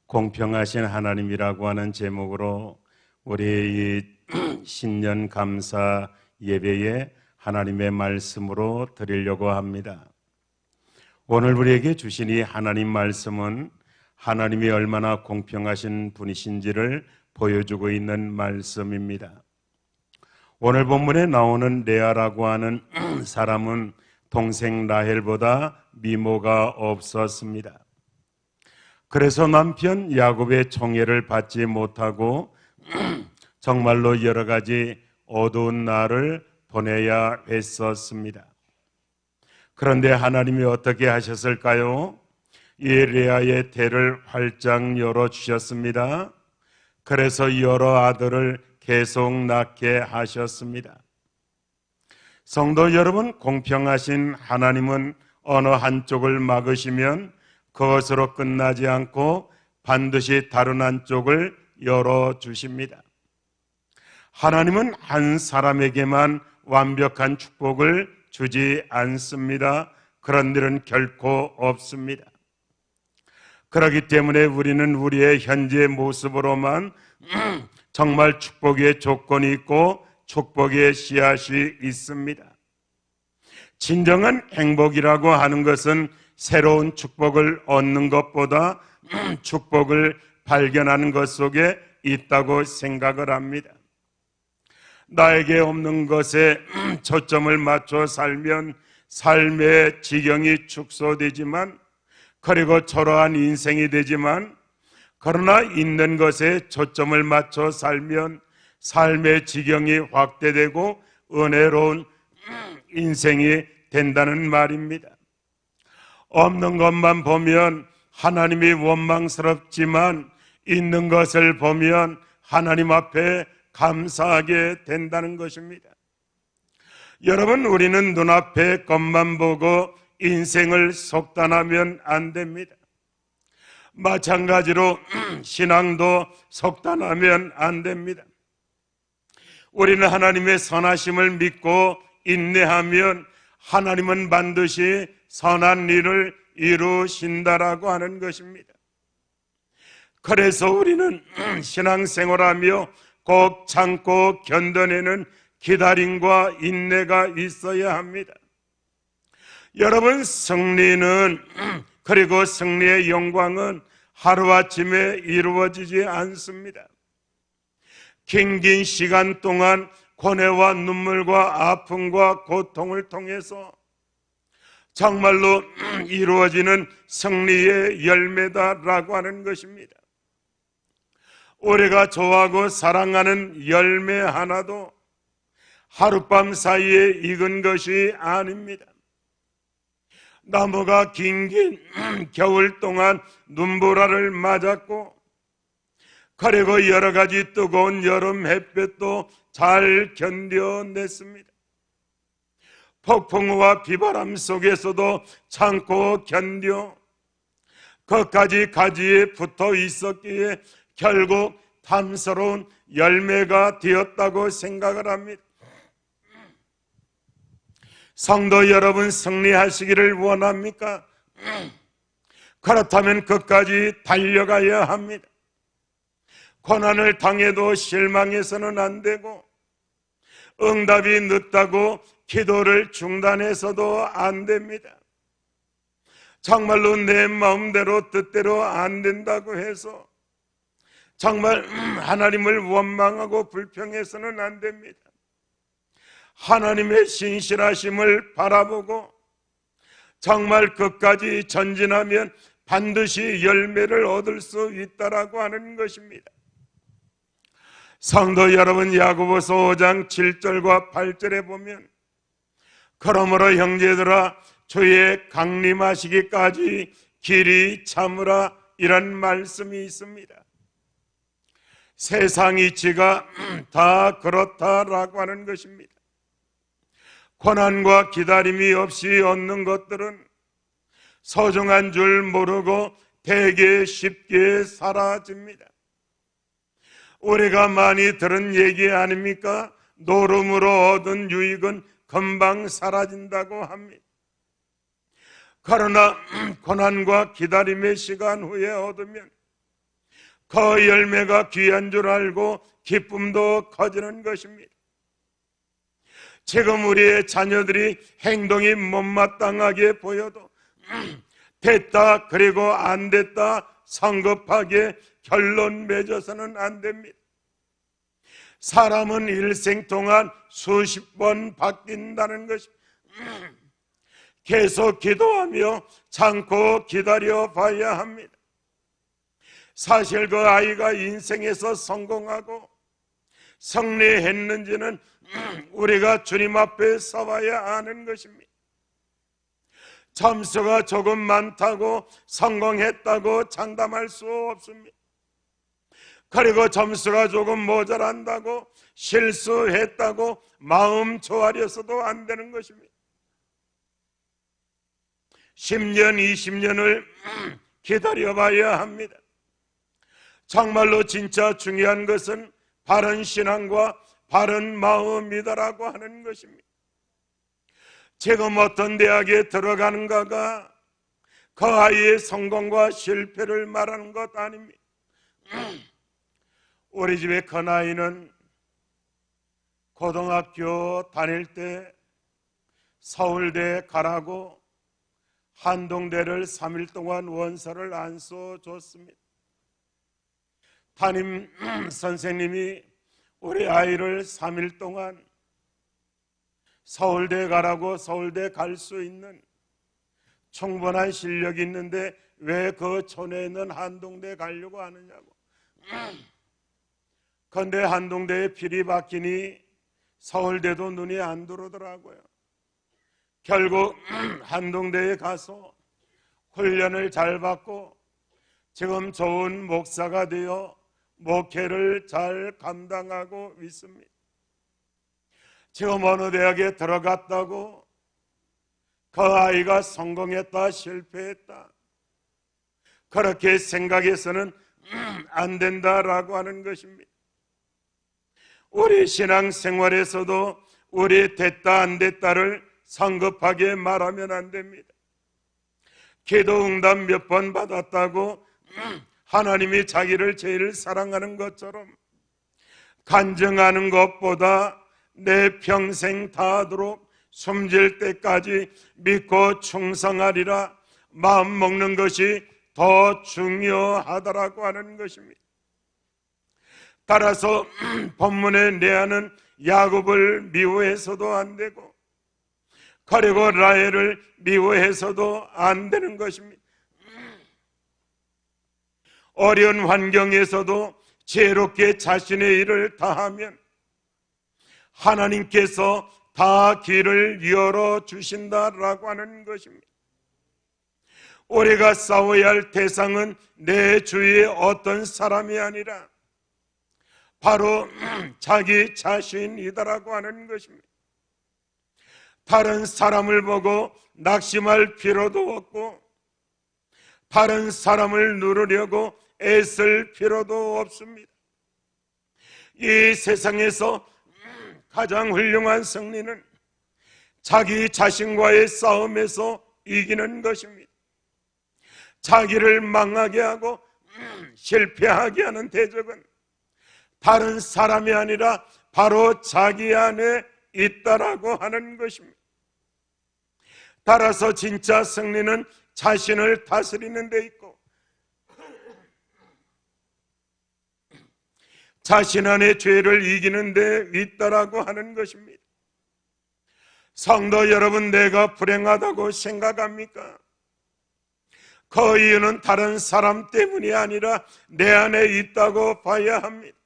공평하신 하나님이라고 하는 제목으로 우리 이 신년 감사 예배에 하나님의 말씀으로 드리려고 합니다. 오늘 우리에게 주신 이 하나님 말씀은 하나님이 얼마나 공평하신 분이신지를 보여주고 있는 말씀입니다. 오늘 본문에 나오는 레아라고 하는 사람은 동생 라헬보다 미모가 없었습니다. 그래서 남편 야곱의 총애를 받지 못하고 정말로 여러 가지 어두운 날을 보내야 했었습니다. 그런데 하나님이 어떻게 하셨을까요? 이 레아의 태를 활짝 열어주셨습니다. 그래서 여러 아들을 계속 낳게 하셨습니다. 성도 여러분, 공평하신 하나님은 어느 한쪽을 막으시면 그것으로 끝나지 않고 반드시 다른 한쪽을 열어주십니다. 하나님은 한 사람에게만 완벽한 축복을 주지 않습니다. 그런 일은 결코 없습니다. 그렇기 때문에 우리는 우리의 현재 모습으로만 정말 축복의 조건이 있고 축복의 씨앗이 있습니다. 진정한 행복이라고 하는 것은 새로운 축복을 얻는 것보다 축복을 발견하는 것 속에 있다고 생각을 합니다. 나에게 없는 것에 초점을 맞춰 살면 삶의 지경이 축소되지만, 그리고 초라한 인생이 되지만, 그러나 있는 것에 초점을 맞춰 살면 삶의 지경이 확대되고 은혜로운 인생이 된다는 말입니다. 없는 것만 보면 하나님이 원망스럽지만 있는 것을 보면 하나님 앞에 감사하게 된다는 것입니다. 여러분, 우리는 눈앞의 것만 보고 인생을 속단하면 안 됩니다. 마찬가지로 신앙도 속단하면 안 됩니다. 우리는 하나님의 선하심을 믿고 인내하면 하나님은 반드시 선한 일을 이루신다라고 하는 것입니다. 그래서 우리는 신앙생활하며 꼭 참고 견뎌내는 기다림과 인내가 있어야 합니다. 여러분, 승리는 그리고 승리의 영광은 하루아침에 이루어지지 않습니다. 긴 시간 동안 고뇌와 눈물과 아픔과 고통을 통해서 정말로 이루어지는 승리의 열매다라고 하는 것입니다. 우리가 좋아하고 사랑하는 열매 하나도 하룻밤 사이에 익은 것이 아닙니다. 나무가 긴 겨울 동안 눈보라를 맞았고, 그리고 여러 가지 뜨거운 여름 햇볕도 잘 견뎌냈습니다. 폭풍우와 비바람 속에서도 참고 견뎌 그까지 가지에 붙어 있었기에 결국 탐스러운 열매가 되었다고 생각을 합니다. 성도 여러분, 승리하시기를 원합니까? 그렇다면 끝까지 달려가야 합니다. 고난을 당해도 실망해서는 안 되고, 응답이 늦다고 기도를 중단해서도 안 됩니다. 정말로 내 마음대로 뜻대로 안 된다고 해서 정말 하나님을 원망하고 불평해서는 안 됩니다. 하나님의 신실하심을 바라보고 정말 끝까지 전진하면 반드시 열매를 얻을 수 있다라고 하는 것입니다. 성도 여러분, 야고보서 5장 7절과 8절에 보면 그러므로 형제들아 주의 강림하시기까지 길이 참으라, 이런 말씀이 있습니다. 세상 이치가 다 그렇다라고 하는 것입니다. 고난과 기다림이 없이 얻는 것들은 소중한 줄 모르고 되게 쉽게 사라집니다. 우리가 많이 들은 얘기 아닙니까? 노름으로 얻은 유익은 금방 사라진다고 합니다. 그러나 고난과 기다림의 시간 후에 얻으면 그 열매가 귀한 줄 알고 기쁨도 커지는 것입니다. 지금 우리의 자녀들이 행동이 못마땅하게 보여도 됐다 그리고 안 됐다 성급하게 결론 맺어서는 안 됩니다. 사람은 일생 동안 수십 번 바뀐다는 것입니다. 계속 기도하며 참고 기다려 봐야 합니다. 사실 그 아이가 인생에서 성공하고 승리했는지는 우리가 주님 앞에 서봐야 아는 것입니다. 점수가 조금 많다고 성공했다고 장담할 수 없습니다. 그리고 점수가 조금 모자란다고 실수했다고 마음 조아려서도 안 되는 것입니다. 10년, 20년을 기다려봐야 합니다. 정말로 진짜 중요한 것은 바른 신앙과 바른 마음이다라고 하는 것입니다. 지금 어떤 대학에 들어가는가가 그 아이의 성공과 실패를 말하는 것 아닙니다. 우리 집의 큰아이는 고등학교 다닐 때 서울대 가라고 한동대를 3일 동안 원서를 안 써줬습니다. 담임 선생님이 우리 아이를 3일 동안 서울대 가라고 서울대 갈 수 있는 충분한 실력이 있는데 왜 그 촌에 있는 한동대 가려고 하느냐고. 그런데 한동대에 필이 박히니 서울대도 눈이 안 들어오더라고요. 결국 한동대에 가서 훈련을 잘 받고 지금 좋은 목사가 되어 목회를 잘 감당하고 있습니다. 지금 어느 대학에 들어갔다고 그 아이가 성공했다 실패했다 그렇게 생각해서는 안 된다라고 하는 것입니다. 우리 신앙생활에서도 우리 됐다 안 됐다를 성급하게 말하면 안 됩니다. 기도 응답 몇 번 받았다고 하나님이 자기를 제일 사랑하는 것처럼 간증하는 것보다 내 평생 다하도록 숨질 때까지 믿고 충성하리라 마음 먹는 것이 더 중요하다라고 하는 것입니다. 따라서 본문에 레아는 야곱을 미워해서도 안 되고 그리고 라헬을 미워해서도 안 되는 것입니다. 어려운 환경에서도 지혜롭게 자신의 일을 다하면 하나님께서 다 길을 열어주신다라고 하는 것입니다. 우리가 싸워야 할 대상은 내 주위의 어떤 사람이 아니라 바로 자기 자신이다라고 하는 것입니다. 다른 사람을 보고 낙심할 필요도 없고 다른 사람을 누르려고 애쓸 필요도 없습니다. 이 세상에서 가장 훌륭한 승리는 자기 자신과의 싸움에서 이기는 것입니다. 자기를 망하게 하고 실패하게 하는 대적은 다른 사람이 아니라 바로 자기 안에 있다라고 하는 것입니다. 따라서 진짜 승리는 자신을 다스리는 데 있고 자신 안의 죄를 이기는 데 있다라고 하는 것입니다. 성도 여러분, 내가 불행하다고 생각합니까? 그 이유는 다른 사람 때문이 아니라 내 안에 있다고 봐야 합니다.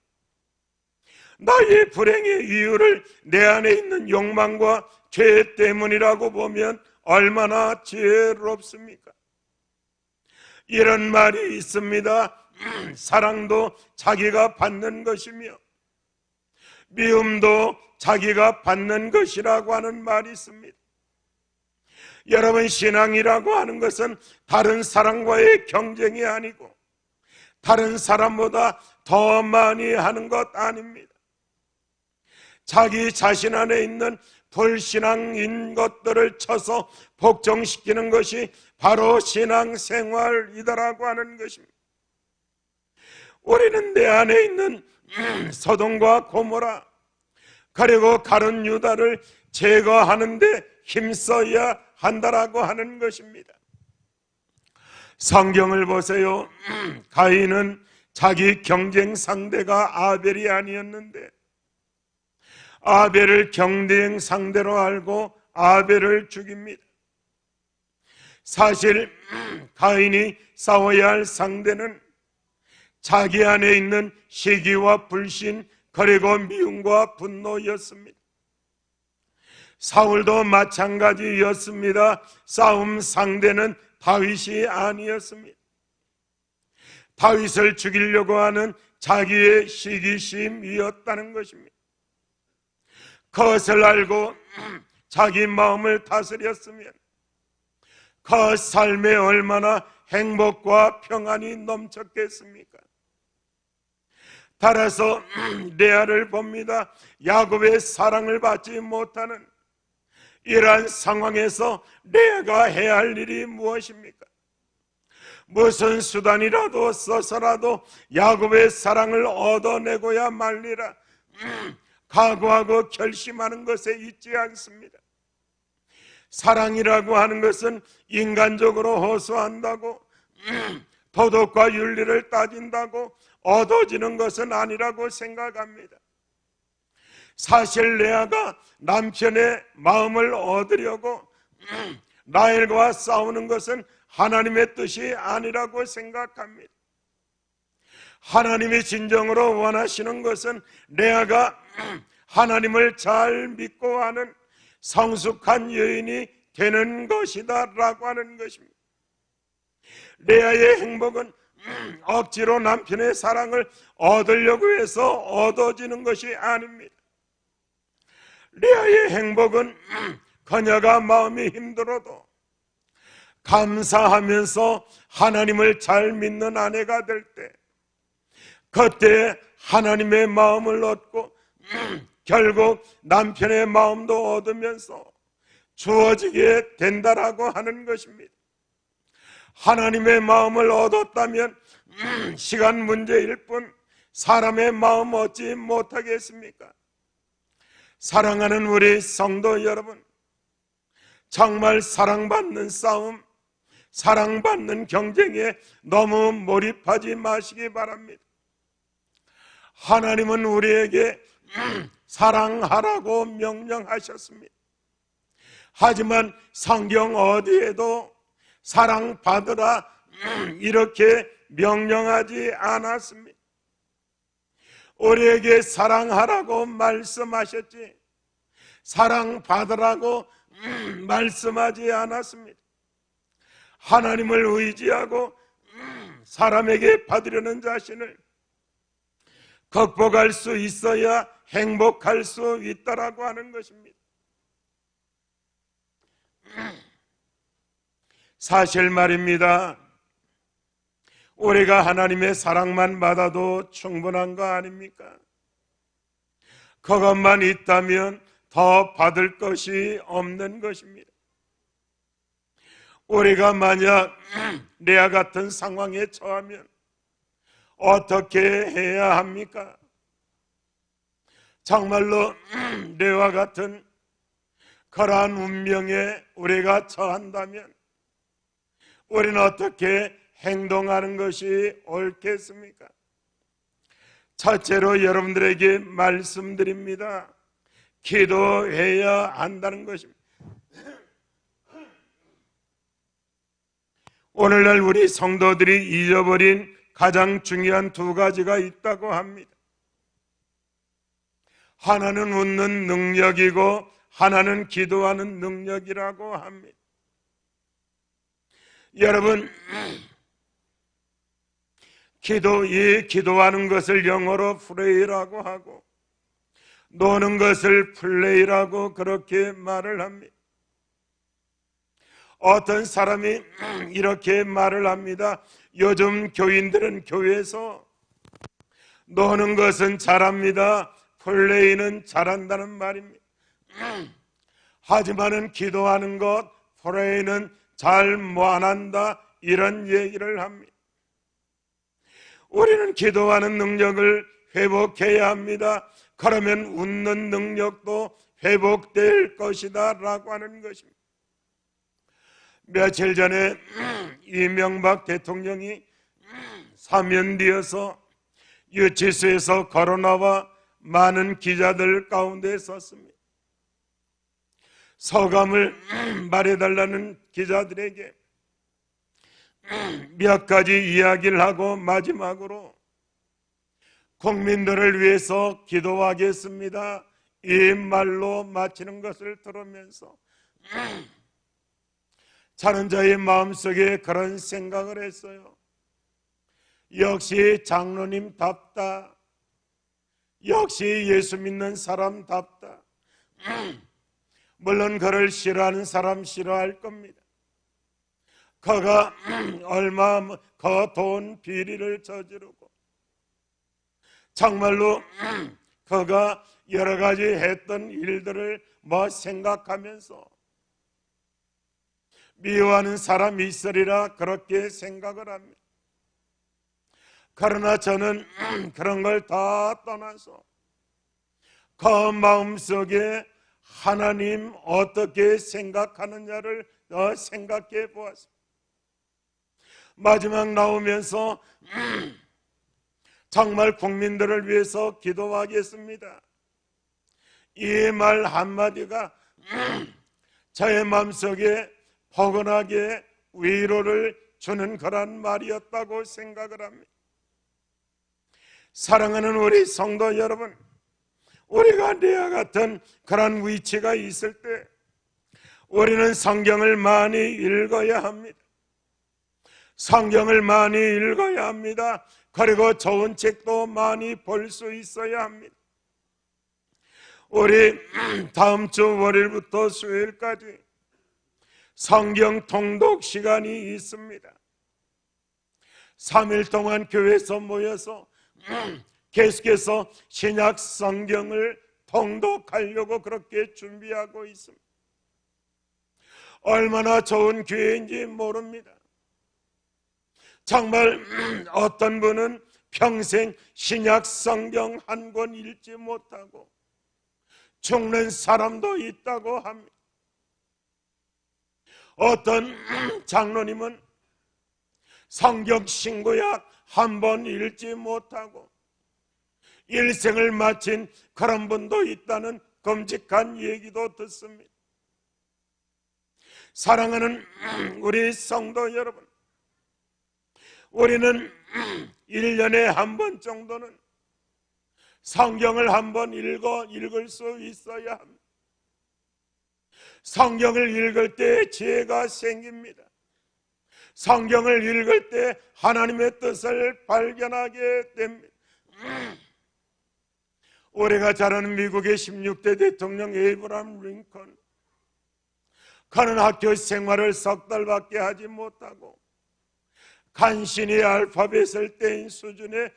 나의 불행의 이유를 내 안에 있는 욕망과 죄 때문이라고 보면 얼마나 지혜롭습니까? 이런 말이 있습니다. 사랑도 자기가 받는 것이며 미움도 자기가 받는 것이라고 하는 말이 있습니다. 여러분, 신앙이라고 하는 것은 다른 사람과의 경쟁이 아니고 다른 사람보다 더 많이 하는 것 아닙니다. 자기 자신 안에 있는 불신앙인 것들을 쳐서 복종시키는 것이 바로 신앙생활이다라고 하는 것입니다. 우리는 내 안에 있는 소돔과 고모라 그리고 가룟 유다를 제거하는데 힘써야 한다라고 하는 것입니다. 성경을 보세요. 가인은 자기 경쟁 상대가 아벨이 아니었는데 아벨을 경쟁 상대로 알고 아벨을 죽입니다. 사실 가인이 싸워야 할 상대는 자기 안에 있는 시기와 불신 그리고 미움과 분노였습니다. 사울도 마찬가지였습니다. 싸움 상대는 다윗이 아니었습니다. 다윗을 죽이려고 하는 자기의 시기심이었다는 것입니다. 그것을 알고 자기 마음을 다스렸으면 그 삶에 얼마나 행복과 평안이 넘쳤겠습니까? 따라서 레아를 봅니다. 야곱의 사랑을 받지 못하는 이러한 상황에서 레아가 해야 할 일이 무엇입니까? 무슨 수단이라도 써서라도 야곱의 사랑을 얻어내고야 말리라 각오하고 결심하는 것에 있지 않습니다. 사랑이라고 하는 것은 인간적으로 호소한다고 도덕과 윤리를 따진다고 얻어지는 것은 아니라고 생각합니다. 사실 레아가 남편의 마음을 얻으려고 라헬과 싸우는 것은 하나님의 뜻이 아니라고 생각합니다. 하나님이 진정으로 원하시는 것은 레아가 하나님을 잘 믿고 하는 성숙한 여인이 되는 것이다 라고 하는 것입니다. 레아의 행복은 억지로 남편의 사랑을 얻으려고 해서 얻어지는 것이 아닙니다. 레아의 행복은 그녀가 마음이 힘들어도 감사하면서 하나님을 잘 믿는 아내가 될 때, 그때 하나님의 마음을 얻고 결국 남편의 마음도 얻으면서 주어지게 된다라고 하는 것입니다. 하나님의 마음을 얻었다면 시간 문제일 뿐 사람의 마음 얻지 못하겠습니까? 사랑하는 우리 성도 여러분, 정말 사랑받는 싸움, 사랑받는 경쟁에 너무 몰입하지 마시기 바랍니다. 하나님은 우리에게 사랑하라고 명령하셨습니다. 하지만 성경 어디에도 사랑받으라 이렇게 명령하지 않았습니다. 우리에게 사랑하라고 말씀하셨지 사랑받으라고 말씀하지 않았습니다. 하나님을 의지하고 사람에게 받으려는 자신을 극복할 수 있어야 행복할 수 있다라고 하는 것입니다. 사실 말입니다. 우리가 하나님의 사랑만 받아도 충분한 거 아닙니까? 그것만 있다면 더 받을 것이 없는 것입니다. 우리가 만약 레아 같은 상황에 처하면 어떻게 해야 합니까? 정말로 레아 같은 그러한 운명에 우리가 처한다면 우리는 어떻게 행동하는 것이 옳겠습니까? 첫째로 여러분들에게 말씀드립니다. 기도해야 한다는 것입니다. 오늘날 우리 성도들이 잊어버린 가장 중요한 두 가지가 있다고 합니다. 하나는 웃는 능력이고 하나는 기도하는 능력이라고 합니다. 여러분, 기도하는 것을 영어로 프레이라고 하고 노는 것을 플레이라고 그렇게 말을 합니다. 어떤 사람이 이렇게 말을 합니다. 요즘 교인들은 교회에서 노는 것은 잘합니다. 플레이는 잘한다는 말입니다. 하지만은 기도하는 것, 플레이는 잘 못한다 이런 얘기를 합니다. 우리는 기도하는 능력을 회복해야 합니다. 그러면 웃는 능력도 회복될 것이다 라고 하는 것입니다. 며칠 전에 이명박 대통령이 사면되어서 유치소에서 걸어나와 많은 기자들 가운데 섰습니다. 소감을 말해달라는 기자들에게 몇 가지 이야기를 하고 마지막으로 국민들을 위해서 기도하겠습니다, 이 말로 마치는 것을 들으면서 저는 저의 마음속에 그런 생각을 했어요. 역시 장로님답다. 역시 예수 믿는 사람답다. 물론 그를 싫어하는 사람 싫어할 겁니다. 그가 얼마 그 돈 비리를 저지르고 정말로 그가 여러 가지 했던 일들을 생각하면서 미워하는 사람이 있으리라 그렇게 생각을 합니다. 그러나 저는 그런 걸 다 떠나서 그 마음속에 하나님 어떻게 생각하느냐를 생각해 보았습니다. 마지막 나오면서 정말 국민들을 위해서 기도하겠습니다, 이 말 한마디가 저의 마음속에 포근하게 위로를 주는 그런 말이었다고 생각을 합니다. 사랑하는 우리 성도 여러분, 우리가 내와 같은 그런 위치가 있을 때 우리는 성경을 많이 읽어야 합니다. 성경을 많이 읽어야 합니다. 그리고 좋은 책도 많이 볼 수 있어야 합니다. 우리 다음 주 월요일부터 수요일까지 성경 통독 시간이 있습니다. 3일 동안 교회에서 모여서 계속해서 신약 성경을 통독하려고 그렇게 준비하고 있습니다. 얼마나 좋은 기회인지 모릅니다. 정말 어떤 분은 평생 신약 성경 한 권 읽지 못하고 죽는 사람도 있다고 합니다. 어떤 장로님은 성경 신구약 한 번 읽지 못하고 일생을 마친 그런 분도 있다는 끔찍한 얘기도 듣습니다. 사랑하는 우리 성도 여러분, 우리는 1년에 한 번 정도는 성경을 한 번 읽을 수 있어야 합니다. 성경을 읽을 때 지혜가 생깁니다. 성경을 읽을 때 하나님의 뜻을 발견하게 됩니다. 우리가 잘 아는 미국의 16대 대통령 에이브라함 링컨, 그는 학교 생활을 3달밖에 하지 못하고 간신히 알파벳을 떼인 수준의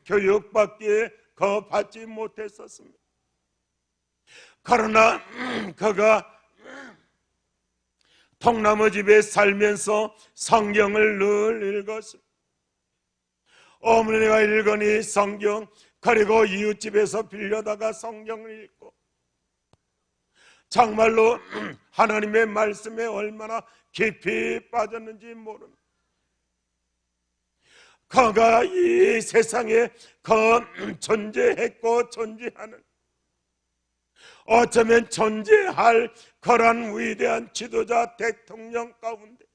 교육밖에 받지 못했었습니다. 그러나 그가 통나무 집에 살면서 성경을 늘 읽었습니다. 어머니가 읽으니 성경, 그리고 이웃집에서 빌려다가 성경을 읽고 정말로 하나님의 말씀에 얼마나 깊이 빠졌는지 모릅니다. 그가 이 세상에 존재했고 존재하는, 어쩌면 존재할 그런 위대한 지도자 대통령 가운데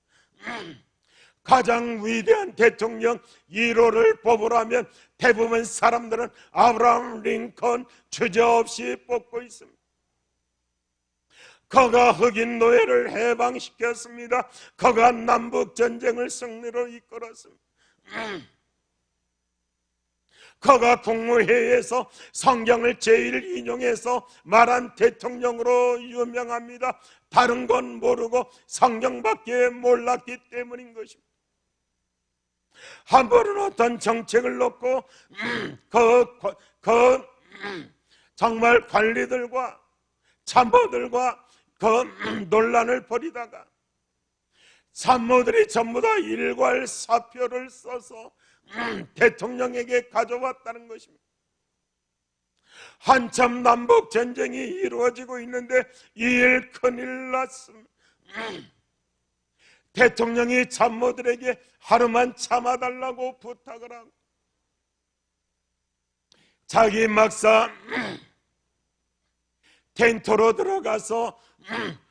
가장 위대한 대통령 1호를 뽑으라면 대부분 사람들은 아브라함 링컨 주저없이 뽑고 있습니다. 그가 흑인 노예를 해방시켰습니다. 그가 남북전쟁을 승리로 이끌었습니다. 그가 국무회의에서 성경을 제일 인용해서 말한 대통령으로 유명합니다. 다른 건 모르고 성경밖에 몰랐기 때문인 것입니다. 한 번은 어떤 정책을 놓고 정말 관리들과 참모들과 논란을 벌이다가 참모들이 전부 다 일괄 사표를 써서 대통령에게 가져왔다는 것입니다. 한참 남북 전쟁이 이루어지고 있는데 이 일 큰일 났습니다. 대통령이 참모들에게 하루만 참아달라고 부탁을 하고 자기 막사 텐트로 들어가서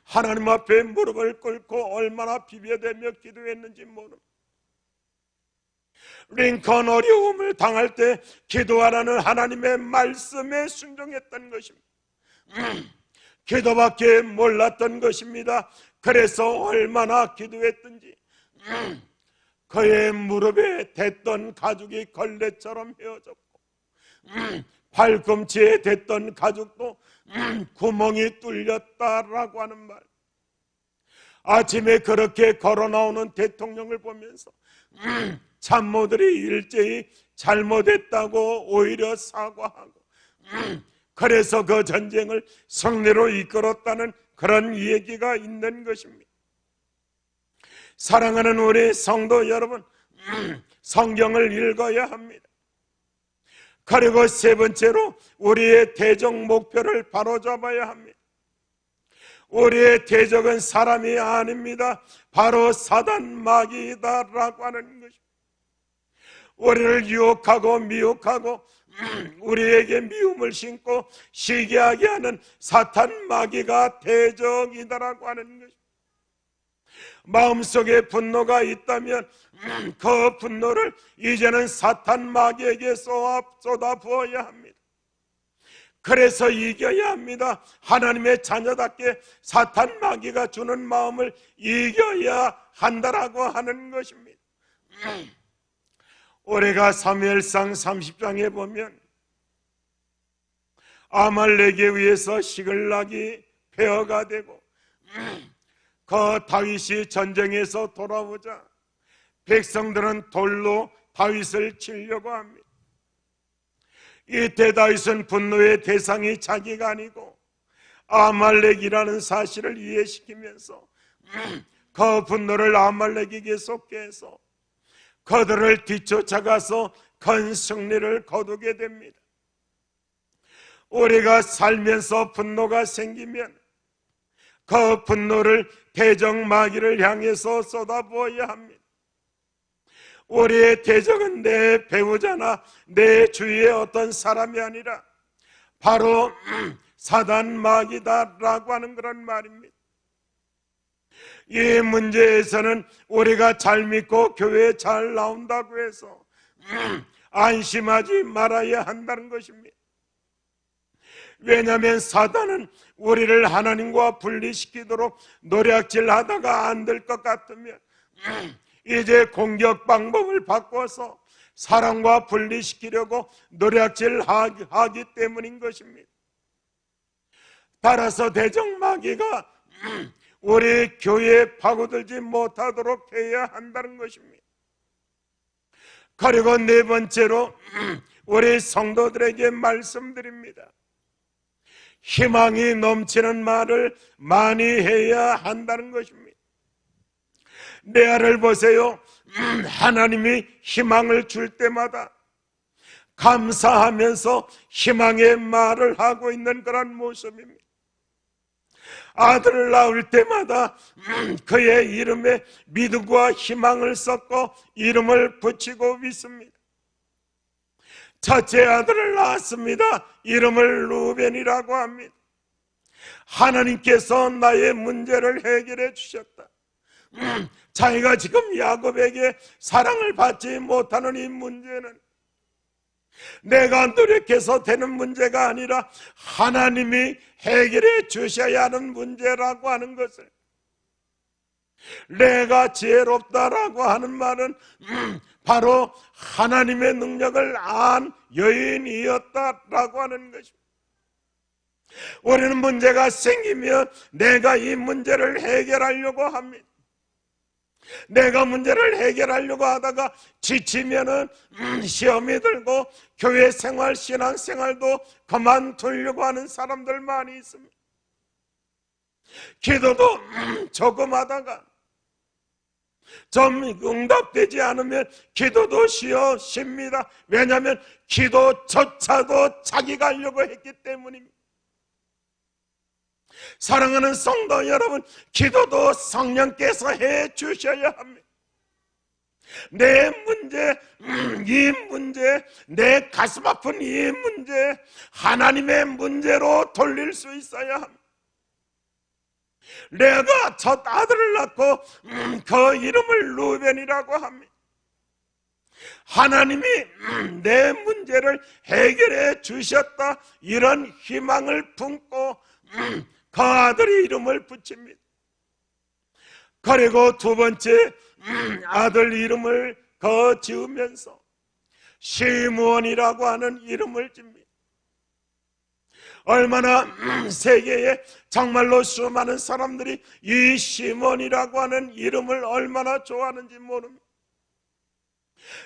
하나님 앞에 무릎을 꿇고 얼마나 비벼대며 기도했는지 모릅니다. 링컨 어려움을 당할 때 기도하라는 하나님의 말씀에 순종했던 것입니다. 기도밖에 몰랐던 것입니다. 그래서 얼마나 기도했든지 그의 무릎에 댔던 가죽이 걸레처럼 헤어졌고 발꿈치에 댔던 가죽도 구멍이 뚫렸다라고 하는 말. 아침에 그렇게 걸어 나오는 대통령을 보면서 참모들이 일제히 잘못했다고 오히려 사과하고 그래서 그 전쟁을 승리로 이끌었다는 그런 얘기가 있는 것입니다. 사랑하는 우리 성도 여러분, 성경을 읽어야 합니다. 그리고 세 번째로 우리의 대적 목표를 바로잡아야 합니다. 우리의 대적은 사람이 아닙니다. 바로 사단 마귀다라고 하는 것입니다. 우리를 유혹하고 미혹하고 우리에게 미움을 심고 시기하게 하는 사탄 마귀가 대적이다라고 하는 것입니다. 마음속에 분노가 있다면 그 분노를 이제는 사탄 마귀에게 쏟아 부어야 합니다. 그래서 이겨야 합니다. 하나님의 자녀답게 사탄 마귀가 주는 마음을 이겨야 한다라고 하는 것입니다. 올해가 사무엘상 30장에 보면 아말렉에 의해서 시글락이 폐허가 되고 그 다윗이 전쟁에서 돌아오자 백성들은 돌로 다윗을 치려고 합니다. 이때 다윗은 분노의 대상이 자기가 아니고 아말렉이라는 사실을 이해시키면서 그 분노를 아말렉에게 쏟게 해서 그들을 뒤쫓아가서 큰 승리를 거두게 됩니다. 우리가 살면서 분노가 생기면 그 분노를 대적 마귀를 향해서 쏟아부어야 합니다. 우리의 대적은 내 배우자나 내 주위의 어떤 사람이 아니라 바로 사단 마귀다라고 하는 그런 말입니다. 이 문제에서는 우리가 잘 믿고 교회에 잘 나온다고 해서 안심하지 말아야 한다는 것입니다. 왜냐하면 사단은 우리를 하나님과 분리시키도록 노략질하다가 안 될 것 같으면 이제 공격 방법을 바꿔서 사랑과 분리시키려고 노략질하기 때문인 것입니다. 따라서 대적 마귀가 우리 교회에 파고들지 못하도록 해야 한다는 것입니다. 그리고 네 번째로 우리 성도들에게 말씀드립니다. 희망이 넘치는 말을 많이 해야 한다는 것입니다. 레아를 보세요. 하나님이 희망을 줄 때마다 감사하면서 희망의 말을 하고 있는 그런 모습입니다. 아들을 낳을 때마다 그의 이름에 믿음과 희망을 섞어 이름을 붙이고 있습니다. 첫째 아들을 낳았습니다. 이름을 루벤이라고 합니다. 하나님께서 나의 문제를 해결해 주셨다. 자기가 지금 야곱에게 사랑을 받지 못하는 이 문제는 내가 노력해서 되는 문제가 아니라 하나님이 해결해 주셔야 하는 문제라고 하는 것을, 내가 지혜롭다라고 하는 말은 바로 하나님의 능력을 안 여인이었다라고 하는 것입니다. 우리는 문제가 생기면 내가 이 문제를 해결하려고 합니다. 내가 문제를 해결하려고 하다가 지치면은 시험이 들고 교회 생활, 신앙 생활도 그만두려고 하는 사람들 많이 있습니다. 기도도 조금 하다가 좀 응답되지 않으면 기도도 쉬어쉽니다. 왜냐하면 기도조차도 자기가 하려고 했기 때문입니다. 사랑하는 성도 여러분, 기도도 성령께서 해 주셔야 합니다. 내 문제, 이 문제, 내 가슴 아픈 이 문제, 하나님의 문제로 돌릴 수 있어야 합니다. 내가 첫 아들을 낳고 그 이름을 루벤이라고 합니다. 하나님이 내 문제를 해결해 주셨다, 이런 희망을 품고 그 아들의 이름을 붙입니다. 그리고 두 번째 아들 이름을 지으면서 시므온이라고 하는 이름을 집니다. 얼마나 세계에 정말로 수많은 사람들이 이 시몬이라고 하는 이름을 얼마나 좋아하는지 모릅니다.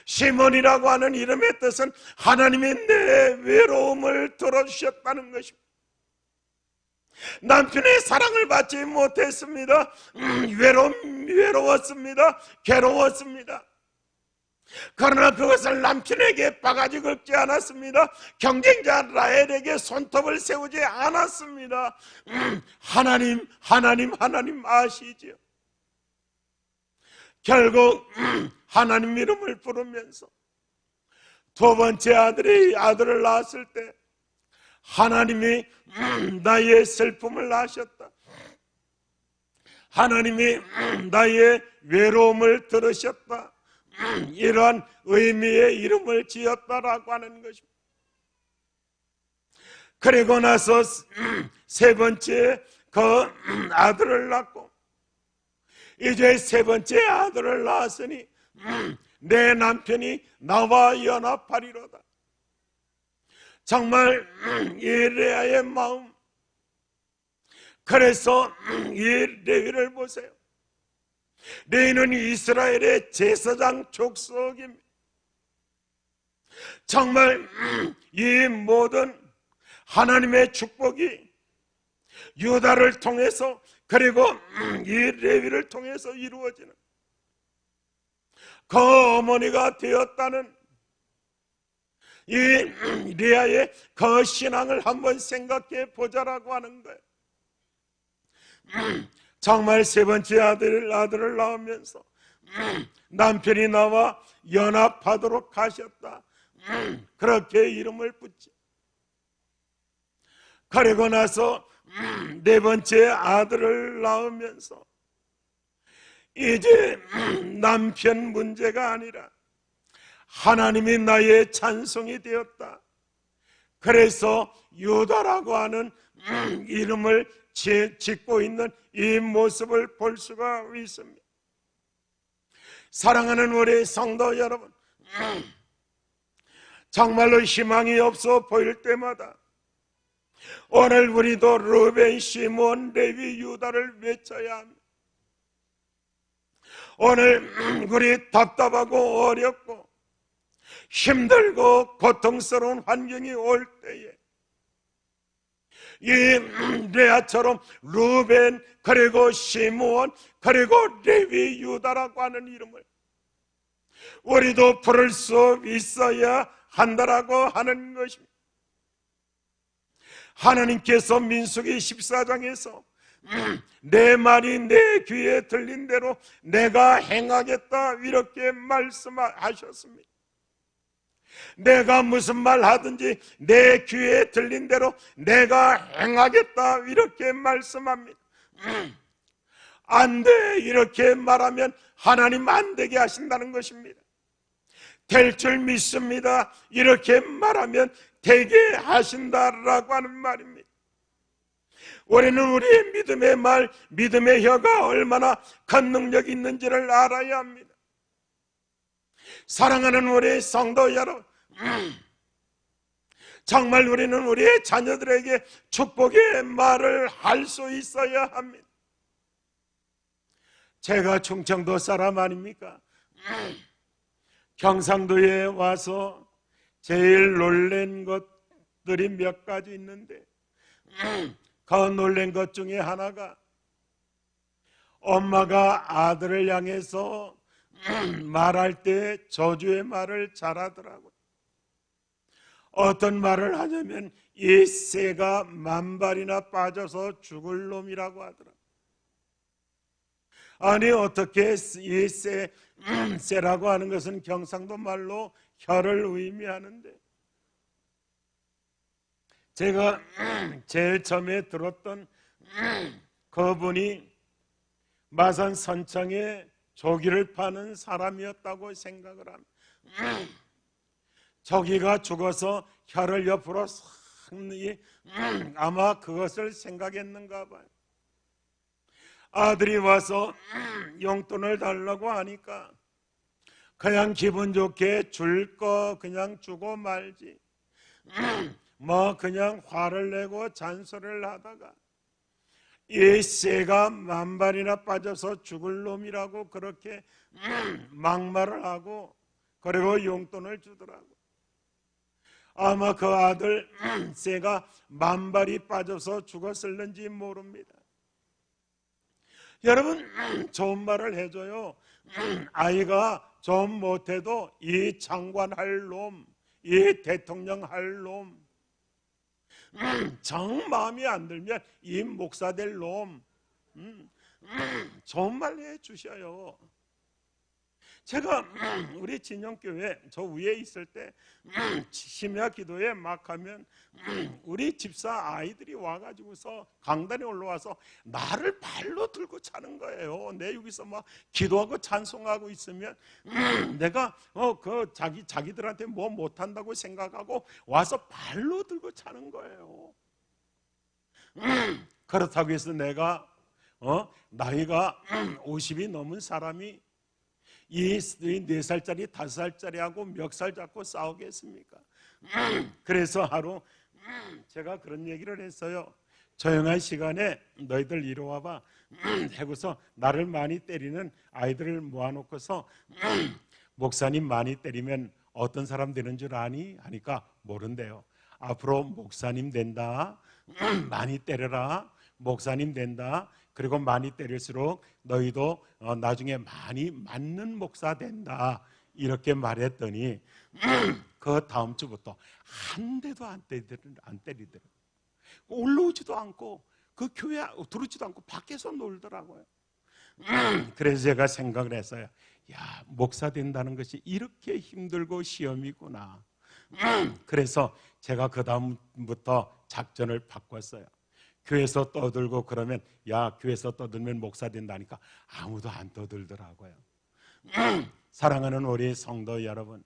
시몬이라고 하는 이름의 뜻은 하나님이 내 외로움을 들어주셨다는 것입니다. 남편의 사랑을 받지 못했습니다. 외로웠습니다. 괴로웠습니다. 그러나 그것을 남편에게 바가지 긁지 않았습니다. 경쟁자 라헬에게 손톱을 세우지 않았습니다. 하나님 아시지요. 결국 하나님 이름을 부르면서 두 번째 아들을 낳았을 때 하나님이 나의 슬픔을 아셨다, 하나님이 나의 외로움을 들으셨다, 이러한 의미의 이름을 지었다라고 하는 것입니다. 그리고 나서 세 번째 아들을 낳고, 이제 세 번째 아들을 낳았으니 내 남편이 나와 연합하리로다. 정말 이 레아의 마음. 그래서 이 레위를 보세요. 레위는 이스라엘의 제사장 족속입니다. 정말 이 모든 하나님의 축복이 유다를 통해서, 그리고 이 레위를 통해서 이루어지는 그 어머니가 되었다는 이 레아의 그 신앙을 한번 생각해 보자라고 하는 거예요. 정말 세 번째 아들을 낳으면서 남편이 나와 연합하도록 하셨다, 그렇게 이름을 붙지. 그리고 나서 네 번째 아들을 낳으면서 이제 남편 문제가 아니라 하나님이 나의 찬송이 되었다. 그래서 유다라고 하는 이름을 짓고 있는 이 모습을 볼 수가 있습니다. 사랑하는 우리 성도 여러분, 정말로 희망이 없어 보일 때마다 오늘 우리도 르벤, 시몬, 레위, 유다를 외쳐야 합니다. 오늘 우리 답답하고 어렵고 힘들고 고통스러운 환경이 올 때에 이 레아처럼 르벤, 그리고 시므온, 그리고 레위, 유다라고 하는 이름을 우리도 부를 수 있어야 한다라고 하는 것입니다. 하나님께서 민수기 14장에서 내 말이 내 귀에 들린 대로 내가 행하겠다, 이렇게 말씀하셨습니다. 내가 무슨 말 하든지 내 귀에 들린 대로 내가 행하겠다, 이렇게 말씀합니다. 안 돼, 이렇게 말하면 하나님 안 되게 하신다는 것입니다. 될 줄 믿습니다, 이렇게 말하면 되게 하신다라고 하는 말입니다. 우리는 우리의 믿음의 말, 믿음의 혀가 얼마나 큰 능력이 있는지를 알아야 합니다. 사랑하는 우리 성도 여러분, 정말 우리는 우리의 자녀들에게 축복의 말을 할 수 있어야 합니다. 제가 충청도 사람 아닙니까? 경상도에 와서 제일 놀란 것들이 몇 가지 있는데, 그 놀란 것 중에 하나가 엄마가 아들을 향해서 말할 때 저주의 말을 잘하더라고요. 어떤 말을 하냐면 이 새가 만발이나 빠져서 죽을 놈이라고 하더라고요. 아니 어떻게 이 새라고 하는 것은 경상도 말로 혀를 의미하는데, 제가 제일 처음에 들었던 그분이 마산 선창에 조기를 파는 사람이었다고 생각을 합니다. 조기가 죽어서 혀를 옆으로 싹 아마 그것을 생각했는가 봐요. 아들이 와서 용돈을 달라고 하니까 그냥 기분 좋게 줄 거 그냥 주고 말지, 뭐 그냥 화를 내고 잔소리를 하다가 이 새가 만발이나 빠져서 죽을 놈이라고 그렇게 막말을 하고 그리고 용돈을 주더라고. 아마 그 아들 새가 만발이 빠져서 죽었을는지 모릅니다. 여러분, 좋은 말을 해줘요. 아이가 좀 못해도 이 장관 할 놈, 이 대통령 할 놈, 정 마음이 안 들면 이 목사 될 놈, 좋은 말 해주셔요. 제가 우리 진영교회 저 위에 있을 때 심야 기도에 막 하면 우리 집사 아이들이 와가지고서 강단에 올라와서 나를 발로 들고 차는 거예요. 내 여기서 막 기도하고 찬송하고 있으면 내가 그 자기들한테 뭐 못한다고 생각하고 와서 발로 들고 차는 거예요. 그렇다고 해서 내가 나이가 50이 넘은 사람이 이 4살짜리 5살짜리하고 멱살 잡고 싸우겠습니까? 그래서 하루 제가 그런 얘기를 했어요. 조용한 시간에 너희들 이리 와봐 하고서 나를 많이 때리는 아이들을 모아놓고서 목사님 많이 때리면 어떤 사람 되는 줄 아니? 하니까 모른대요. 앞으로 목사님 된다, 많이 때려라, 목사님 된다, 그리고 많이 때릴수록 너희도 나중에 많이 맞는 목사 된다, 이렇게 말했더니 그 다음 주부터 한 대도 안 때리더라고요. 올라오지도 않고 그 교회 들어오지도 않고 밖에서 놀더라고요. 그래서 제가 생각을 했어요. 야, 목사 된다는 것이 이렇게 힘들고 시험이구나. 그래서 제가 그 다음부터 작전을 바꿨어요. 교회에서 떠들고 그러면 야, 교회에서 떠들면 목사 된다니까 아무도 안 떠들더라고요. 사랑하는 우리 성도 여러분,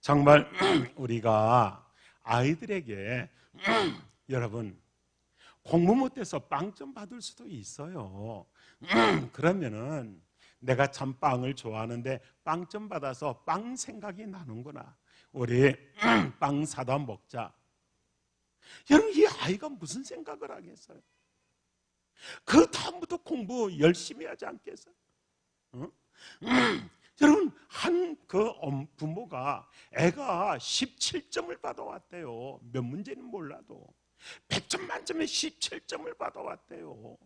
정말 우리가 아이들에게 여러분 공부 못해서 빵 좀 받을 수도 있어요. 그러면은 내가 참 빵을 좋아하는데 빵 좀 받아서 빵 생각이 나는구나, 우리 빵 사다 먹자. 여러분, 이 아이가 무슨 생각을 하겠어요? 그 다음부터 공부 열심히 하지 않겠어요? 여러분, 한 그 부모가 애가 17점을 받아왔대요. 몇 문제는 몰라도 100점 만점에 17점을 받아왔대요.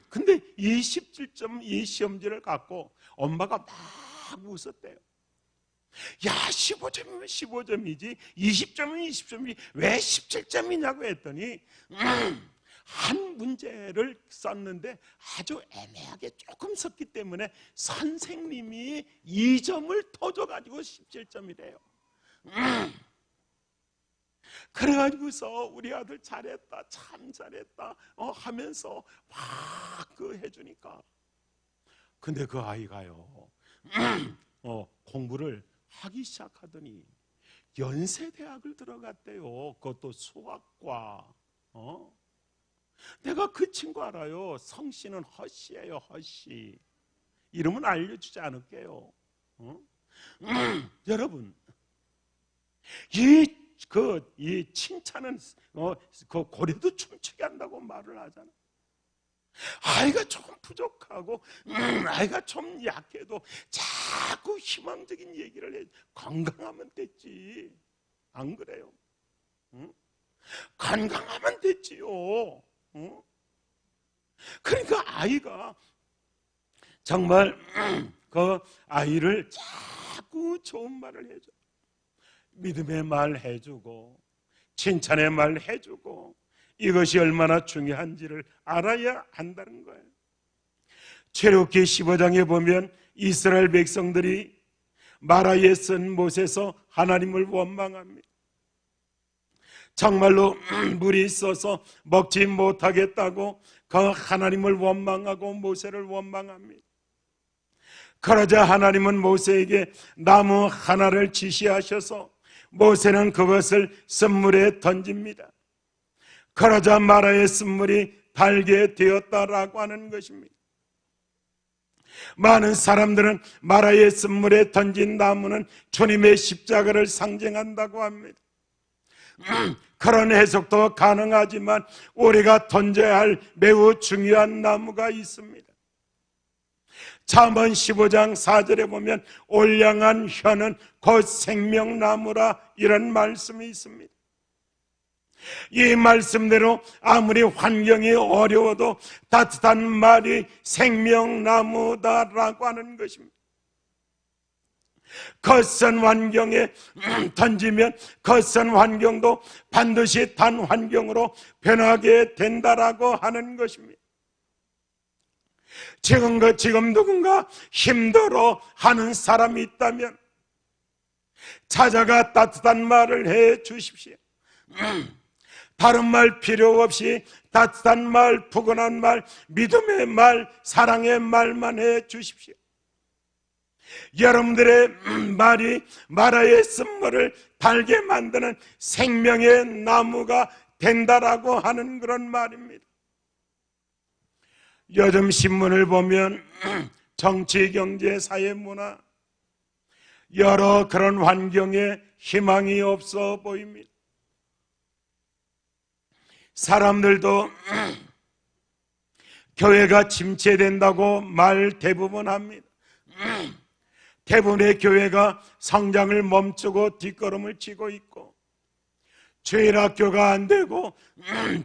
근데 이 17점 이 시험지를 갖고 엄마가 막 웃었대요. 야, 15점이면 15점이지 20점이면 20점이지 왜 17점이냐고 했더니 한 문제를 썼는데 아주 애매하게 조금 썼기 때문에 선생님이 2점을 더 줘가지고 17점이래요. 그래가지고서 우리 아들 잘했다, 참 잘했다 하면서 막 그 해주니까, 근데 그 아이가요 공부를 하기 시작하더니 연세대학을 들어갔대요. 그것도 수학과. 내가 그 친구 알아요. 성씨는 허씨예요. 허씨. 이름은 알려주지 않을게요. 여러분, 이 칭찬은 그 고래도 춤추게 한다고 말을 하잖아. 아이가 조금 부족하고 아이가 좀 약해도 자꾸 희망적인 얘기를 해. 건강하면 됐지, 안 그래요? 건강하면 됐지요. 그러니까 아이가 정말 그 아이를 자꾸 좋은 말을 해줘. 믿음의 말 해주고 칭찬의 말 해주고 이것이 얼마나 중요한지를 알아야 한다는 거예요. 출애굽기 15장에 보면 이스라엘 백성들이 마라에 쓴 못에서 하나님을 원망합니다. 정말로 물이 있어서 먹지 못하겠다고 그 하나님을 원망하고 모세를 원망합니다. 그러자 하나님은 모세에게 나무 하나를 지시하셔서 모세는 그것을 쓴물에 던집니다. 그러자 마라의 쓴물이 달게 되었다라고 하는 것입니다. 많은 사람들은 마라의 쓴물에 던진 나무는 주님의 십자가를 상징한다고 합니다. 그런 해석도 가능하지만 우리가 던져야 할 매우 중요한 나무가 있습니다. 잠언 15장 4절에 보면 올량한 혀는 곧 생명나무라 이런 말씀이 있습니다. 이 말씀대로 아무리 환경이 어려워도 따뜻한 말이 생명나무다라고 하는 것입니다. 거센 환경에 던지면 거센 환경도 반드시 단 환경으로 변하게 된다라고 하는 것입니다. 지금 누군가 힘들어 하는 사람이 있다면 찾아가 따뜻한 말을 해 주십시오. 다른 말 필요 없이 따뜻한 말, 푸근한 말, 믿음의 말, 사랑의 말만 해 주십시오. 여러분들의 말이 마라의 쓴물을 달게 만드는 생명의 나무가 된다라고 하는 그런 말입니다. 요즘 신문을 보면 정치, 경제, 사회, 문화 여러 그런 환경에 희망이 없어 보입니다. 사람들도 교회가 침체된다고 말 대부분 합니다. 대부분의 교회가 성장을 멈추고 뒷걸음을 치고 있고 주일학교가 안 되고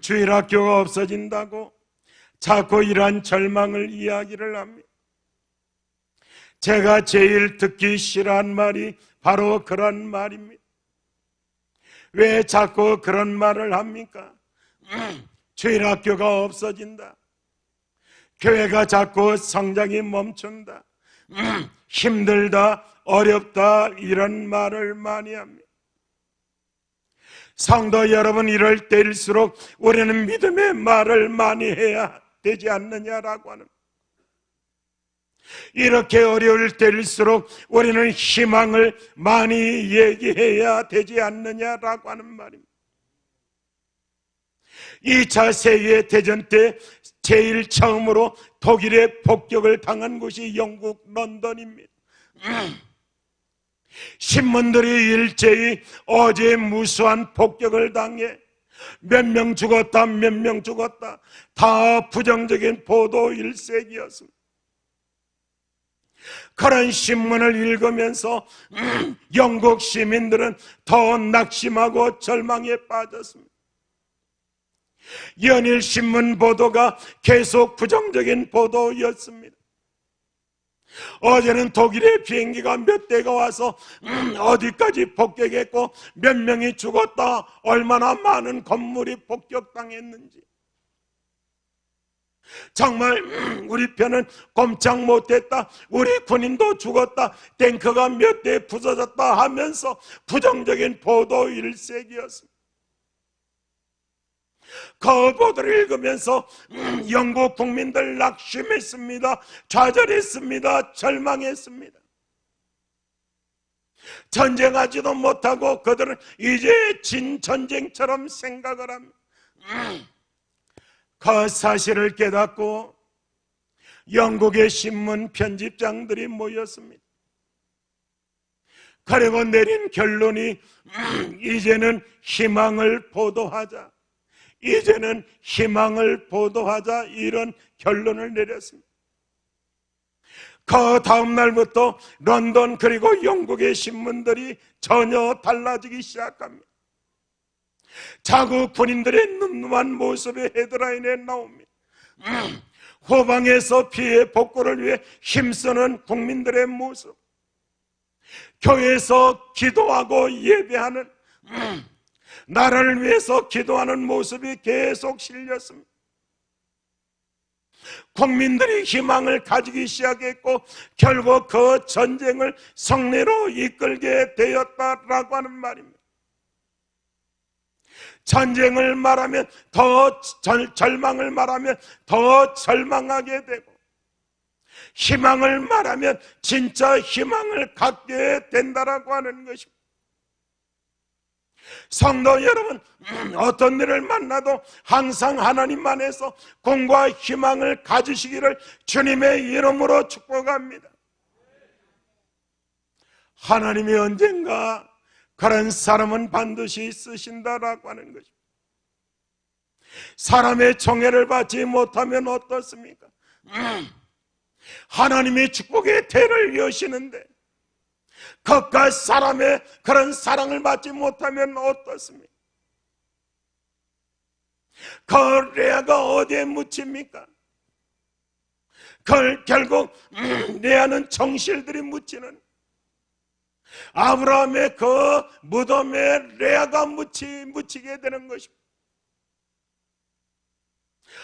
주일학교가 없어진다고 자꾸 이러한 절망을 이야기를 합니다. 제가 제일 듣기 싫어한 말이 바로 그런 말입니다. 왜 자꾸 그런 말을 합니까? 주일학교가 없어진다. 교회가 자꾸 성장이 멈춘다. 힘들다, 어렵다 이런 말을 많이 합니다. 성도 여러분, 이럴 때일수록 우리는 믿음의 말을 많이 해야 되지 않느냐라고 하는, 이렇게 어려울 때일수록 우리는 희망을 많이 얘기해야 되지 않느냐라고 하는 말입니다. 2차 세계대전 때 제일 처음으로 독일의 폭격을 당한 곳이 영국 런던입니다. 신문들이 일제히 어제 무수한 폭격을 당해 몇 명 죽었다, 몇 명 죽었다, 다 부정적인 보도 일색이었습니다. 그런 신문을 읽으면서 영국 시민들은 더 낙심하고 절망에 빠졌습니다. 연일 신문 보도가 계속 부정적인 보도였습니다. 어제는 독일의 비행기가 몇 대가 와서 어디까지 폭격했고 몇 명이 죽었다, 얼마나 많은 건물이 폭격당했는지, 정말 우리 편은 꼼짝 못했다, 우리 군인도 죽었다, 탱크가 몇 대 부서졌다 하면서 부정적인 보도 일색이었습니다. 그 보도를 읽으면서 영국 국민들 낙심했습니다. 좌절했습니다. 절망했습니다. 전쟁하지도 못하고 그들은 이제 진전쟁처럼 생각을 합니다. 그 사실을 깨닫고 영국의 신문 편집장들이 모였습니다. 그리고 내린 결론이 이제는 희망을 보도하자, 이제는 희망을 보도하자, 이런 결론을 내렸습니다. 그 다음 날부터 런던 그리고 영국의 신문들이 전혀 달라지기 시작합니다. 자국 군인들의 늠름한 모습이 헤드라인에 나옵니다. 후방에서 피해 복구를 위해 힘쓰는 국민들의 모습, 교회에서 기도하고 예배하는, 나라를 위해서 기도하는 모습이 계속 실렸습니다. 국민들이 희망을 가지기 시작했고 결국 그 전쟁을 승리로 이끌게 되었다라고 하는 말입니다. 전쟁을 말하면 더 절망을 말하면 더 절망하게 되고, 희망을 말하면 진짜 희망을 갖게 된다라고 하는 것입니다. 성도 여러분, 어떤 일을 만나도 항상 하나님 안에서 공과 희망을 가지시기를 주님의 이름으로 축복합니다. 하나님이 언젠가 그런 사람은 반드시 쓰신다라고 하는 것입니다. 사람의 총애를 받지 못하면 어떻습니까? 하나님이 축복의 대를 여시는데 그깟 사람의 그런 사랑을 받지 못하면 어떻습니까? 그 레아가 어디에 묻힙니까? 그걸 결국 레아는 정실들이 묻히는 아브라함의 그 무덤에 레아가 묻히게 되는 것입니다.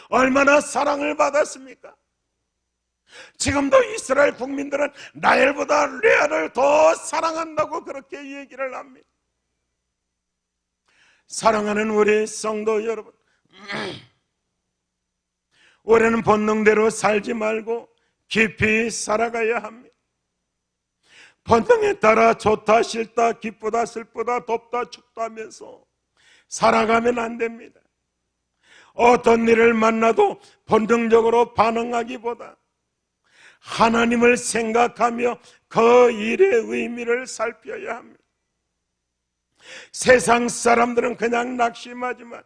얼마나 사랑을 받았습니까? 지금도 이스라엘 국민들은 라헬보다 레아를 더 사랑한다고 그렇게 얘기를 합니다. 사랑하는 우리 성도 여러분, 우리는 본능대로 살지 말고 깊이 살아가야 합니다. 본능에 따라 좋다 싫다 기쁘다 슬프다 덥다 춥다 하면서 살아가면 안 됩니다. 어떤 일을 만나도 본능적으로 반응하기보다 하나님을 생각하며 그 일의 의미를 살펴야 합니다. 세상 사람들은 그냥 낙심하지만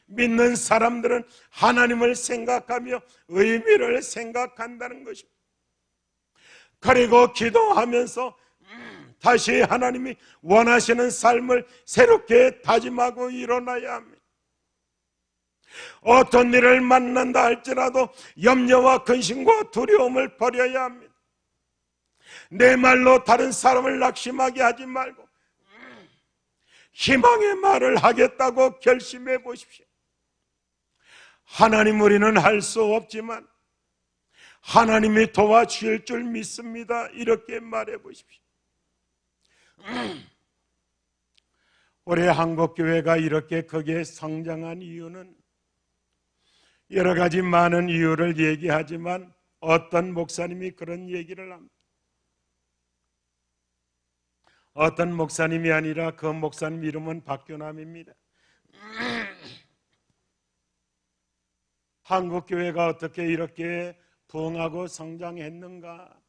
믿는 사람들은 하나님을 생각하며 의미를 생각한다는 것입니다. 그리고 기도하면서 다시 하나님이 원하시는 삶을 새롭게 다짐하고 일어나야 합니다. 어떤 일을 만난다 할지라도 염려와 근심과 두려움을 버려야 합니다. 내 말로 다른 사람을 낙심하게 하지 말고 희망의 말을 하겠다고 결심해 보십시오. 하나님, 우리는 할 수 없지만 하나님이 도와주실 줄 믿습니다. 이렇게 말해 보십시오. 우리 한국교회가 이렇게 크게 성장한 이유는 여러 가지 많은 이유를 얘기하지만 어떤 목사님이 그런 얘기를 합니다. 어떤 목사님이 아니라 그 목사님 이름은 박규남입니다. 한국교회가 어떻게 이렇게 부흥하고 성장했는가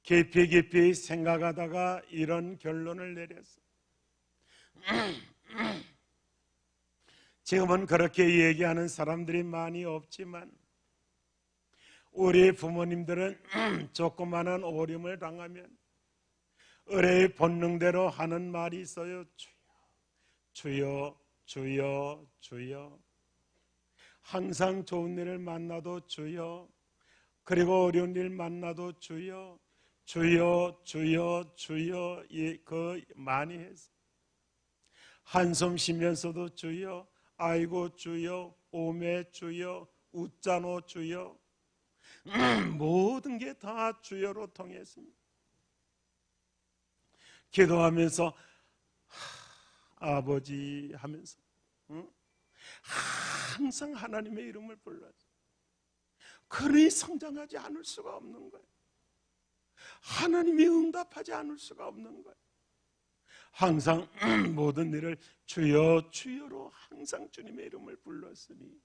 깊이 생각하다가 이런 결론을 내렸어요. 지금은 그렇게 얘기하는 사람들이 많이 없지만 우리 부모님들은 조그마한 오림을 당하면 의뢰의 본능대로 하는 말이 있어요. 주여, 주여, 주여. 항상 좋은 일을 만나도 주여, 그리고 어려운 일 만나도 주여, 주여, 주여, 주여. 그 많이 했어요. 한숨 쉬면서도 주여, 아이고 주여, 오메 주여, 웃자노 주여. 모든 게 다 주여로 통했습니다. 기도하면서 아버지 하면서 항상 하나님의 이름을 불러요. 그러니 성장하지 않을 수가 없는 거예요. 하나님이 응답하지 않을 수가 없는 거예요. 항상 모든 일을 주여 주여로 항상 주님의 이름을 불렀으니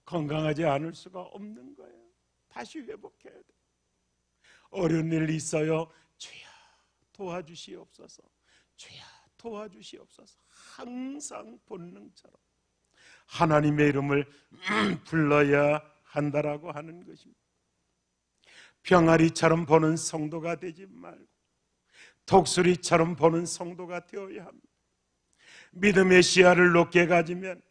건강하지 않을 수가 없는 거예요. 다시 회복해야 돼요. 어려운 일 있어요. 주여 도와주시옵소서. 주여 도와주시옵소서. 항상 본능처럼 하나님의 이름을 불러야 한다라고 하는 것입니다. 병아리처럼 보는 성도가 되지 말고 독수리처럼 보는 성도가 되어야 합니다. 믿음의 시야를 높게 가지면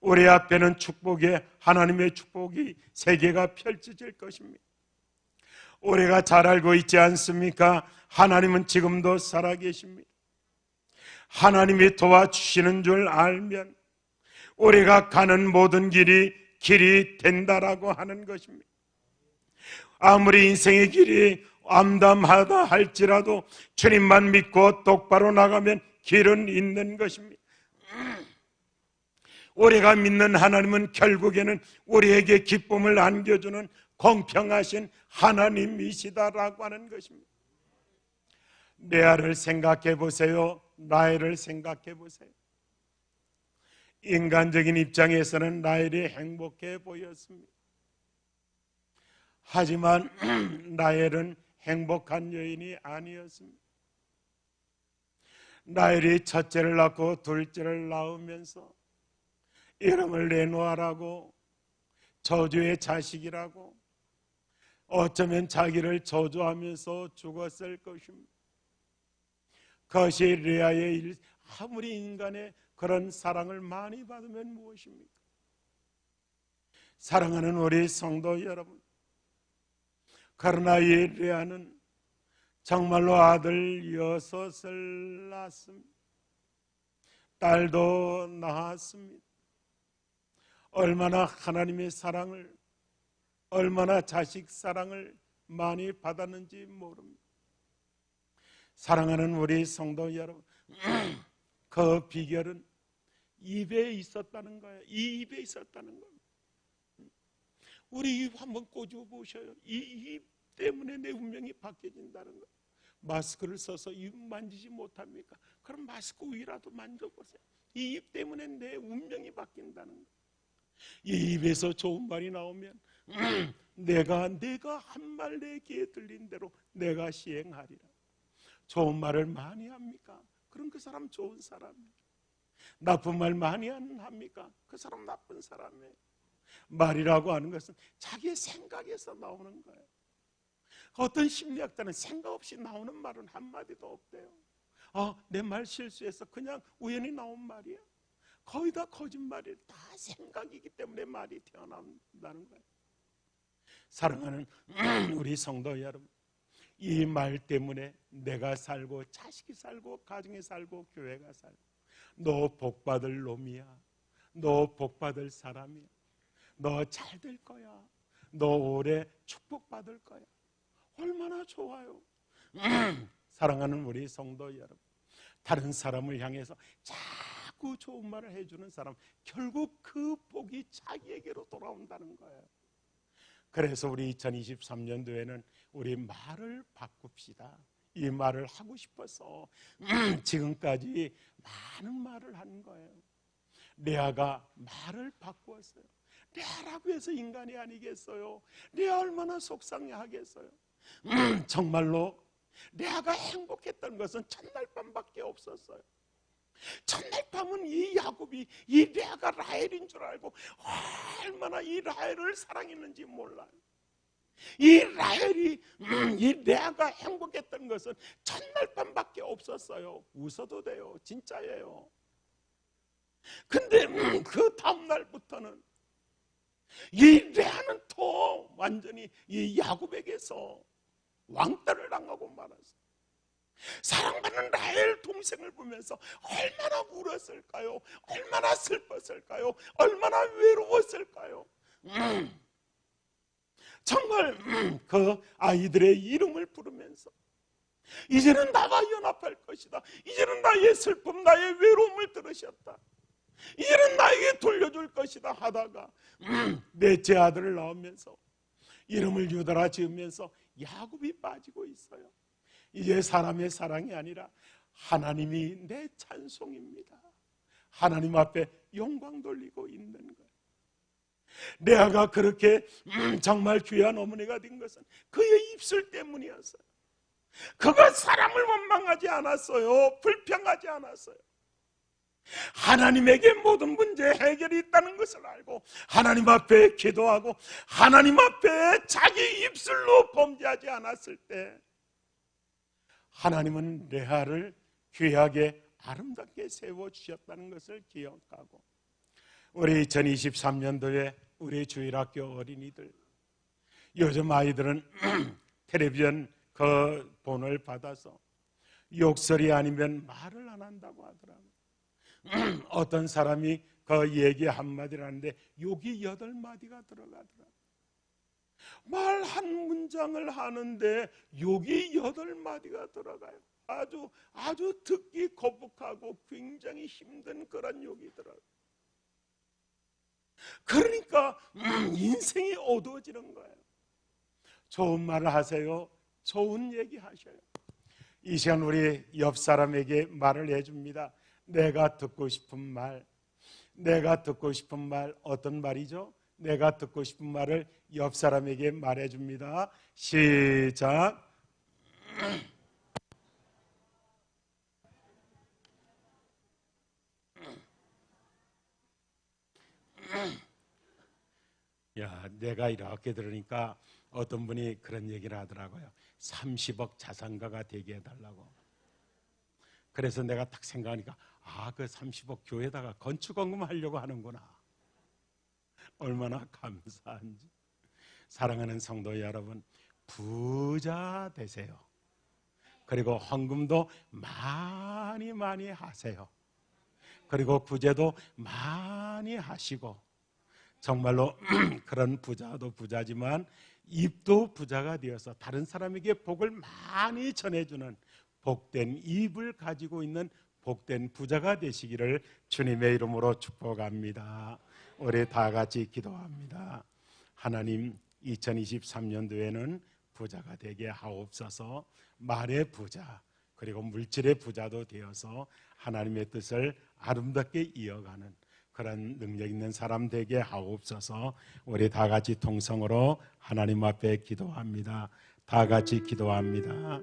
우리 앞에는 축복의 하나님의 축복이 세계가 펼쳐질 것입니다. 우리가 잘 알고 있지 않습니까? 하나님은 지금도 살아계십니다. 하나님이 도와주시는 줄 알면 우리가 가는 모든 길이 된다라고 하는 것입니다. 아무리 인생의 길이 암담하다 할지라도 주님만 믿고 똑바로 나가면 길은 있는 것입니다. 우리가 믿는 하나님은 결국에는 우리에게 기쁨을 안겨주는 공평하신 하나님이시다라고 하는 것입니다. 레아를 생각해 보세요. 라헬을 생각해 보세요. 인간적인 입장에서는 라헬이 행복해 보였습니다. 하지만 라헬은 행복한 여인이 아니었습니다. 라헬이 첫째를 낳고 둘째를 낳으면서 이름을 내놓으라고, 저주의 자식이라고, 어쩌면 자기를 저주하면서 죽었을 것입니다. 그것이 레아의 일. 아무리 인간의 그런 사랑을 많이 받으면 무엇입니까? 사랑하는 우리 성도 여러분, 그러나 이 레아는 정말로 아들 6을 낳았습니다. 딸도 낳았습니다. 얼마나 하나님의 사랑을, 얼마나 자식 사랑을 많이 받았는지 모릅니다. 사랑하는 우리 성도 여러분, 그 비결은 입에 있었다는 거예요. 이 입에 있었다는 겁니다. 우리 입 한번 꼬집어 보셔요. 이 입 때문에 내 운명이 바뀌어진다는 거예요. 마스크를 써서 입 만지지 못합니까? 그럼 마스크 위라도 만져보세요. 이 입 때문에 내 운명이 바뀐다는 거예요. 이 입에서 좋은 말이 나오면 내가 한 말 내 귀에 들린 대로 내가 시행하리라. 좋은 말을 많이 합니까? 그럼 그 사람 좋은 사람이에요. 나쁜 말 많이 합니까? 그 사람 나쁜 사람이에요. 말이라고 하는 것은 자기의 생각에서 나오는 거예요. 어떤 심리학자는 생각 없이 나오는 말은 한마디도 없대요. 내 말 실수해서 그냥 우연히 나온 말이야. 거의 다 거짓말이에요. 다 생각이기 때문에 말이 튀어나온다는 거예요. 사랑하는 우리 성도 여러분, 이 말 때문에 내가 살고, 자식이 살고, 가정이 살고, 교회가 살고, 너 복받을 놈이야, 너 복받을 사람이야, 너 잘 될 거야, 너 오래 축복받을 거야. 얼마나 좋아요. 사랑하는 우리 성도 여러분, 다른 사람을 향해서 자꾸 좋은 말을 해주는 사람, 결국 그 복이 자기에게로 돌아온다는 거예요. 그래서 우리 2023년도에는 우리 말을 바꿉시다. 이 말을 하고 싶어서 지금까지 많은 말을 한 거예요. 레아가 말을 바꾸었어요. 레아라고 해서 인간이 아니겠어요? 레아 얼마나 속상해하겠어요? 정말로 레아가 행복했던 것은 첫날 밤밖에 없었어요. 첫날 밤은 이 야곱이 이 레아가 라헬인 줄 알고 얼마나 이 라헬을 사랑했는지 몰라요. 이 라헬이 이 레아가 행복했던 것은 첫날 밤밖에 없었어요. 웃어도 돼요. 진짜예요. 근데 그 다음날부터는 이 레아는 더 완전히 이 야곱에게서 왕따를 당하고 말았어요. 사랑받는 라헬 동생을 보면서 얼마나 울었을까요? 얼마나 슬펐을까요? 얼마나 외로웠을까요? 정말 그 아이들의 이름을 부르면서 이제는 나와 연합할 것이다. 이제는 나의 슬픔, 나의 외로움을 들으셨다. 이제는 나에게 돌려줄 것이다 하다가 넷째 아들을 낳으면서 이름을 유다라 지으면서 야곱이 빠지고 있어요. 이제 사람의 사랑이 아니라 하나님이 내 찬송입니다. 하나님 앞에 영광 돌리고 있는 거예요. 레아가 그렇게 정말 귀한 어머니가 된 것은 그의 입술 때문이었어요. 그가 사람을 원망하지 않았어요. 불평하지 않았어요. 하나님에게 모든 문제 해결이 있다는 것을 알고 하나님 앞에 기도하고 하나님 앞에 자기 입술로 범죄하지 않았을 때 하나님은 레아를 귀하게 아름답게 세워주셨다는 것을 기억하고 우리 2023년도에 우리 주일학교 어린이들, 요즘 아이들은 텔레비전 그 본을 받아서 욕설이 아니면 말을 안 한다고 하더라고요. 어떤 사람이 그 얘기 한마디를 하는데 욕이 8마디가 들어가더라고요. 말 한 문장을 하는데 욕이 8마디가 들어가요. 아주 듣기 거북하고 굉장히 힘든 그런 욕이 들어가요. 그러니까 인생이 어두워지는 거예요. 좋은 말을 하세요. 좋은 얘기 하셔요. 이 시간 우리 옆 사람에게 말을 해줍니다. 내가 듣고 싶은 말, 어떤 말이죠? 내가 듣고 싶은 말을 옆 사람에게 말해줍니다. 시작. 야, 내가 이렇게 들으니까 어떤 분이 그런 얘기를 하더라고요. 30억 자산가가 되게 해달라고. 그래서 내가 딱 생각하니까 그 30억 교회에다가 건축원금 하려고 하는구나. 얼마나 감사한지. 사랑하는 성도 여러분, 부자 되세요. 그리고 헌금도 많이 하세요. 그리고 구제도 많이 하시고, 정말로 그런 부자도 부자지만 입도 부자가 되어서 다른 사람에게 복을 많이 전해주는 복된 입을 가지고 있는 복된 부자가 되시기를 주님의 이름으로 축복합니다. 우리 다 같이 기도합니다. 하나님, 2023년도에는 부자가 되게 하옵소서. 말의 부자 그리고 물질의 부자도 되어서 하나님의 뜻을 아름답게 이어가는 그런 능력 있는 사람 되게 하옵소서. 우리 다 같이 통성으로 하나님 앞에 기도합니다. 다 같이 기도합니다.